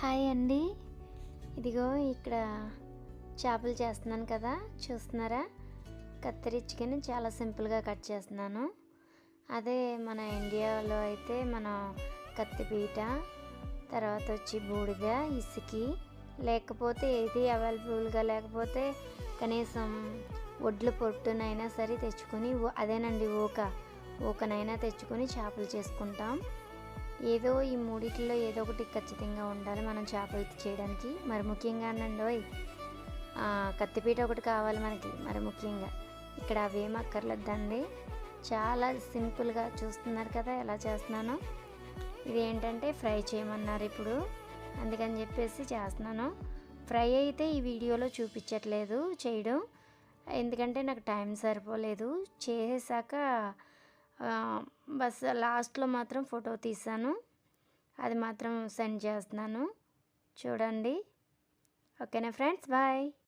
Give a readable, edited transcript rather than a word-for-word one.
Hi అండి. ఇదిగో ఇక్కడ చేపలు చేస్తున్నాను కదా, చూస్తున్నారా? కత్తిరించుకొని చాలా సింపుల్గా కట్ చేస్తున్నాను. అదే మన ఇండియాలో అయితే మనం కత్తిపీట, తర్వాత వచ్చి బూడిద, ఇసికి, లేకపోతే ఏది అవైలబుల్గా లేకపోతే కనీసం ఒడ్ల పొట్టునైనా సరే తెచ్చుకొని, అదేనండి ఊకనైనా తెచ్చుకొని చేపలు చేసుకుంటాం. ఏదో ఈ మూడిట్లో ఏదో ఒకటి ఖచ్చితంగా ఉండాలి మనం చేపలు చేయడానికి. మరి ముఖ్యంగా నండోయ్ కత్తిపీట ఒకటి కావాలి మనకి. మరి ముఖ్యంగా ఇక్కడ అవేం అక్కర్లేదండి, చాలా సింపుల్గా చూస్తున్నారు కదా ఎలా చేస్తున్నానో. ఇది ఏంటంటే ఫ్రై చేయమన్నారు ఇప్పుడు, అందుకని చెప్పేసి చేస్తున్నాను. ఫ్రై అయితే ఈ వీడియోలో చూపించట్లేదు చేయడం, ఎందుకంటే నాకు టైం సరిపోలేదు. చేసాక బస్ లాస్ట్లో మాత్రం ఫోటో తీసాను, అది మాత్రం సెండ్ చేస్తున్నాను చూడండి. ఓకేనా ఫ్రెండ్స్, బాయ్.